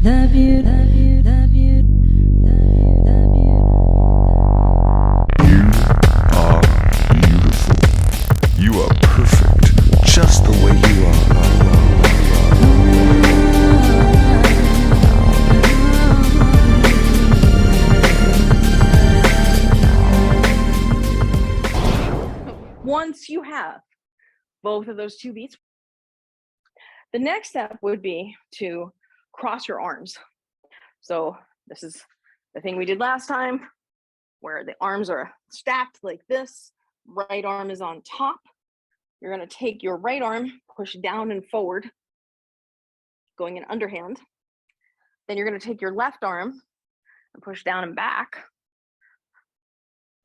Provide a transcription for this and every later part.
The beauty, the beauty, the beauty, the beauty. You are beautiful. You are perfect, just the way you are. Once you have both of those two beats, the next step would be to cross your arms. So this is the thing we did last time, where the arms are stacked like this. Right arm is on top. You're going to take your right arm, push down and forward, going in underhand. Then you're going to take your left arm and push down and back.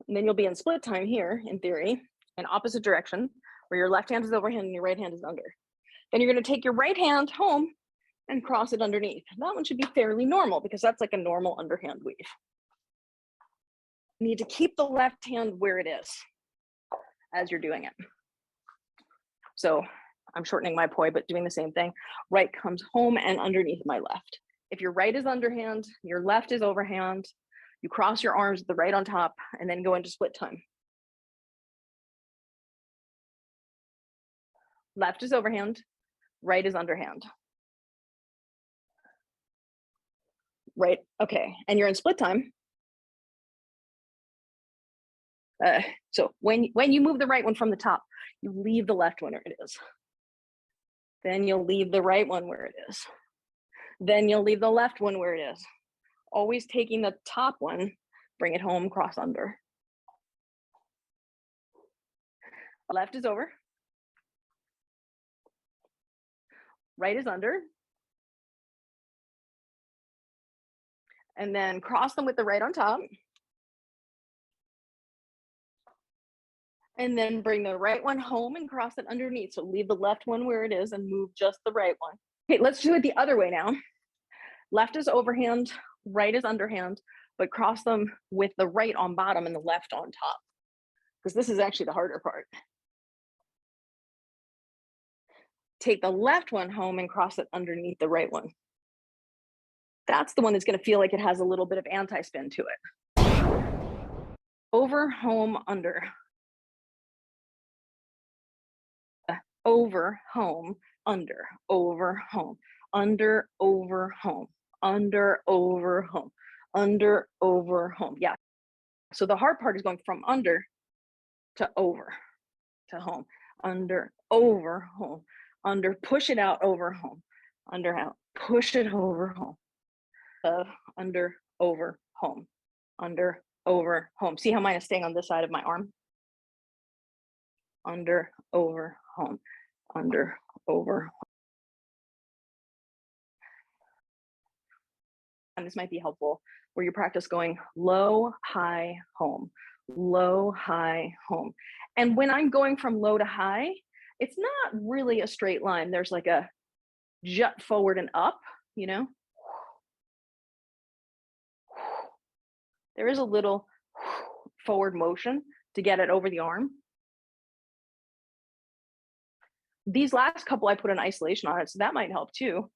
And then you'll be in split time here, in theory, in opposite direction, where your left hand is overhand and your right hand is under. Then you're going to take your right hand home and cross it underneath. That one should be fairly normal because that's like a normal underhand weave. You need to keep the left hand where it is as you're doing it. So I'm shortening my poi, but doing the same thing. Right comes home and underneath my left. If your right is underhand, your left is overhand, you cross your arms with the right on top and then go into split time. Left is overhand, right is underhand. Right, okay, and you're in split time. So when you move the right one from the top, you leave the left one where it is. Then you'll leave the right one where it is. Then you'll leave the left one where it is. Always taking the top one, bring it home, cross under. Left is over. Right is under. And then cross them with the right on top. And then bring the right one home and cross it underneath. So leave the left one where it is and move just the right one. Okay, let's do it the other way now. Left is overhand, right is underhand, but cross them with the right on bottom and the left on top, because this is actually the harder part. Take the left one home and cross it underneath the right one. That's the one that's going to feel like it has a little bit of anti-spin to it. Over, home, under. Over, home, under, over, home, under, over, home, under, over, home, under, over, home. Yeah. So the hard part is going from under to over to home, under, over, home, under, push it out, over, home, under, out, push it over, home, under, over, home, under, over, home. See how mine is staying on this side of my arm? Under, over, home, under, over, home. And this might be helpful where you practice going low, high, home, low, high, home. And when I'm going from low to high, it's not really a straight line. There's like a jut forward and up, you know? There is a little forward motion to get it over the arm. These last couple, I put an isolation on it, so that might help too.